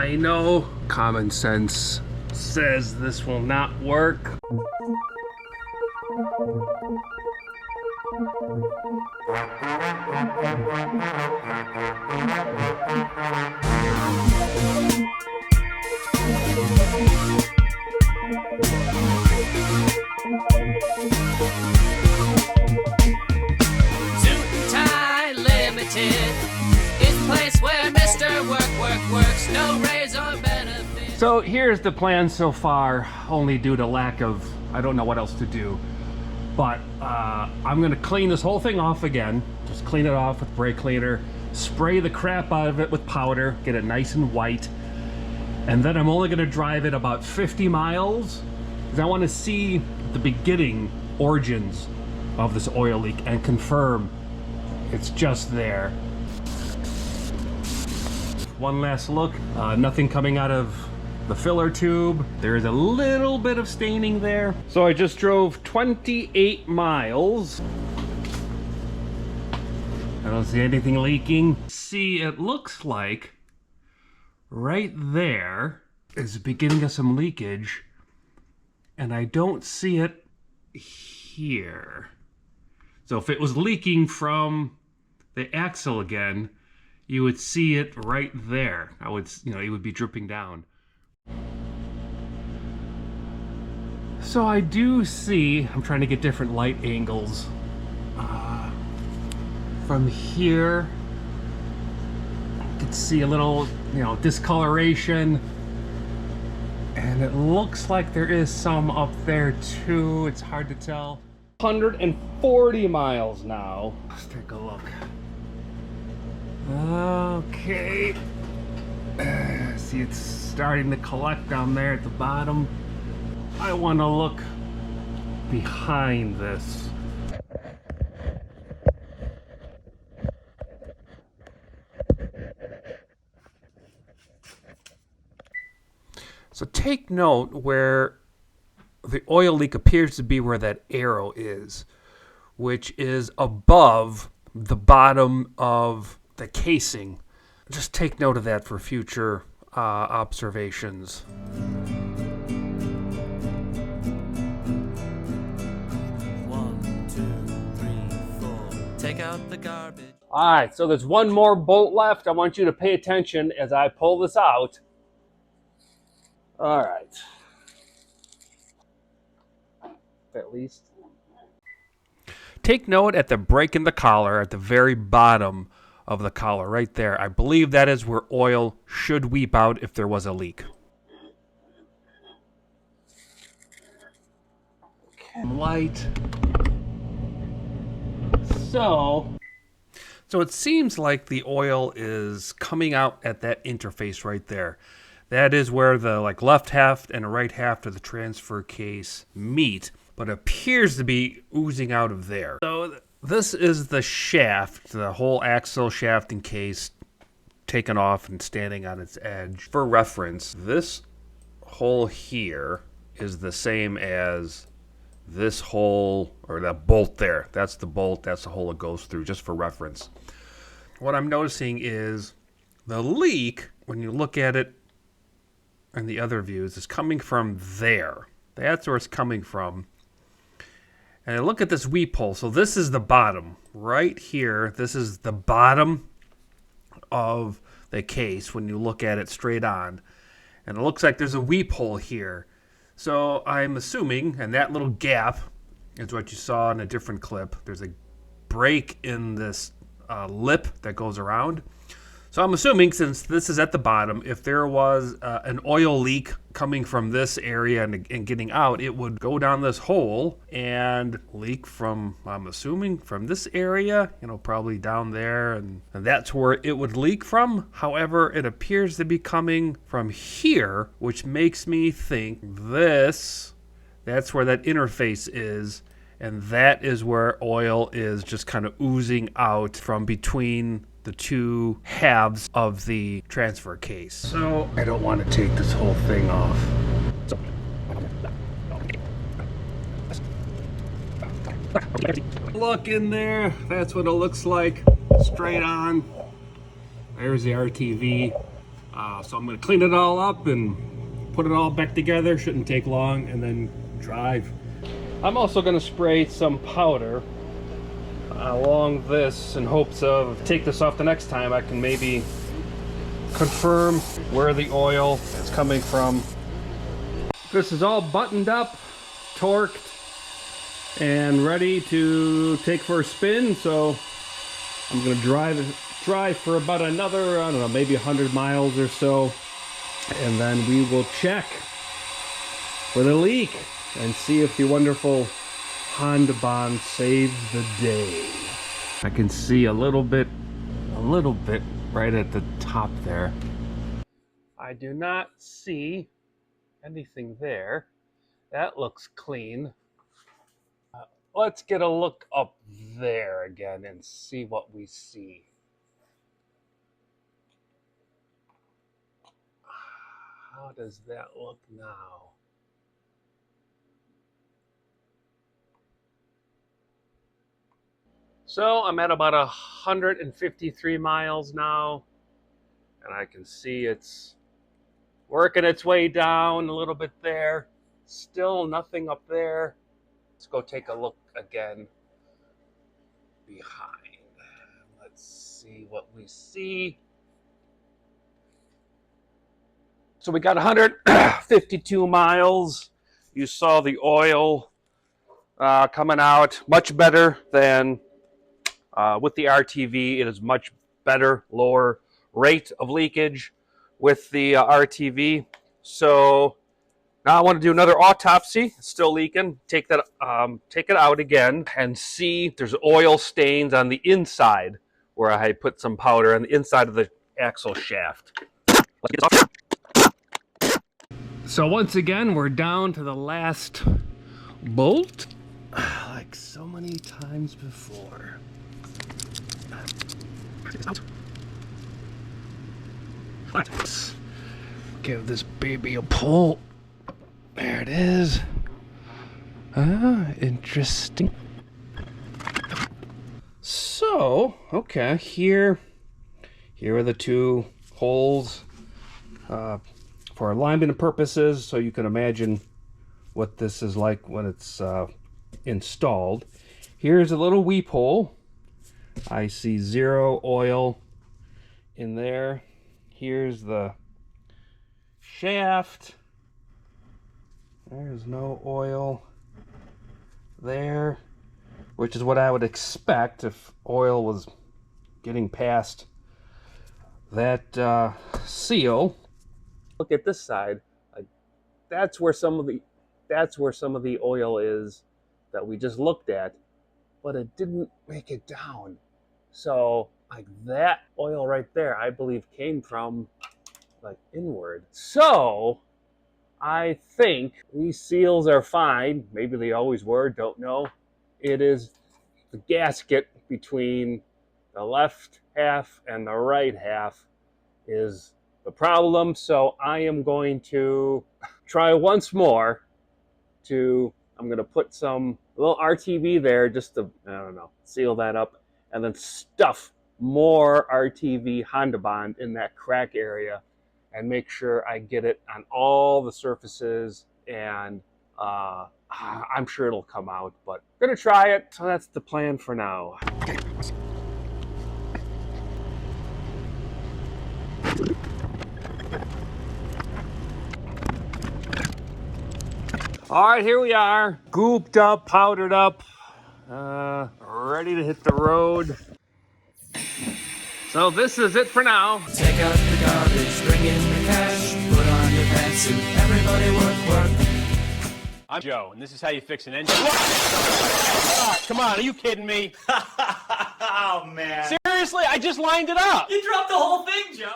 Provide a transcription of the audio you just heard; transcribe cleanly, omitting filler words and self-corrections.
I know common sense says this will not work. So here's the plan so far, only due to lack of, I don't know what else to do. But I'm gonna clean this whole thing off again. Just clean it off with brake cleaner, spray the crap out of it with powder, get it nice and white. And then I'm only gonna drive it about 50 miles, because I wanna see the beginning origins of this oil leak and confirm it's just there. One last look, nothing coming out of the filler tube. There's a little bit of staining there. So I just drove 28 miles. I don't see anything leaking. See, it looks like right there is the beginning of some leakage, and I don't see it here. So if it was leaking from the axle again, you would see it right there. I would, it would be dripping down. So I do see, I'm trying to get different light angles. From here, you can see a little, discoloration. And it looks like there is some up there too. It's hard to tell. 140 miles now. Let's take a look. Okay. See, it's starting to collect down there at the bottom. I want to look behind this. So take note where the oil leak appears to be where that arrow is, which is above the bottom of the casing. Just take note of that for future observations. One, two, three, four. Take out the garbage. All right, so there's one more bolt left. I want you to pay attention as I pull this out. All right. At least. Take note at the break in the collar at the very bottom of the collar right there. I believe that is where oil should weep out if there was a leak. Okay. Light. So it seems like the oil is coming out at that interface right there. That is where the left half and the right half of the transfer case meet, but it appears to be oozing out of there. So this is the shaft, the whole axle shaft and case taken off and standing on its edge. For reference, this hole here is the same as this hole, or that bolt there. That's the bolt, that's the hole it goes through, just for reference. What I'm noticing is the leak, when you look at it in the other views, is coming from there. That's where it's coming from. And I look at this weep hole. So this is the bottom right here. This is the bottom of the case when you look at it straight on. And it looks like there's a weep hole here. So I'm assuming, and that little gap is what you saw in a different clip. There's a break in this lip that goes around. So I'm assuming, since this is at the bottom, if there was an oil leak coming from this area and getting out, it would go down this hole and leak from, I'm assuming, from this area, probably down there, and that's where it would leak from. However, it appears to be coming from here, which makes me think that's where that interface is, and that is where oil is just kind of oozing out from between the two halves of the transfer case. So I don't want to take this whole thing off. Look in there, that's what it looks like, straight on. There's the RTV. So I'm going to clean it all up and put it all back together. Shouldn't take long, and then drive. I'm also going to spray some powder along this in hopes of take this off the next time. I can maybe confirm where the oil is coming from. This is all buttoned up, torqued, and ready to take for a spin. So I'm going to drive for about another, I don't know, maybe 100 miles or so, and then we will check for the leak and see if the wonderful Honda Bond saves the day. I can see a little bit right at the top there. I do not see anything there. That looks clean. Let's get a look up there again and see what we see. How does that look now? So I'm at about 153 miles now, and I can see it's working its way down a little bit there. Still nothing up there. Let's go take a look again behind. Let's see what we see. So we got 152 miles. You saw the oil coming out much better than with the RTV. It is much better, lower rate of leakage with the RTV. So now I want to do another autopsy. It's still leaking. Take it out again and see if there's oil stains on the inside where I put some powder on the inside of the axle shaft. So once again, we're down to the last bolt, like so many times before. Let's give this baby a pull. There it is. Interesting. So, okay, here are the two holes for alignment purposes, so you can imagine what this is like when it's installed. Here's a little weep hole. I see 0 oil in there. Here's the shaft. There's no oil there, which is what I would expect if oil was getting past that seal. Look at this side. That's where some of the oil is that we just looked at, but it didn't make it down. So like that oil right there, I believe came from like inward. So I think these seals are fine. Maybe they always were, don't know. It is the gasket between the left half and the right half is the problem. So I am going to try once more I'm going to put some little RTV there just to, I don't know, seal that up, and then stuff more RTV Honda Bond in that crack area and make sure I get it on all the surfaces, and I'm sure it'll come out, but I'm going to try it. So that's the plan for now. All right, here we are, gooped up, powdered up, ready to hit the road. So this is it for now. Take out the garbage, bring in the cash, put on your pantsuit, everybody work. I'm Joe, and this is how you fix an engine. Ah, come on, are you kidding me? Oh, man. Seriously, I just lined it up. You dropped the whole thing, Joe.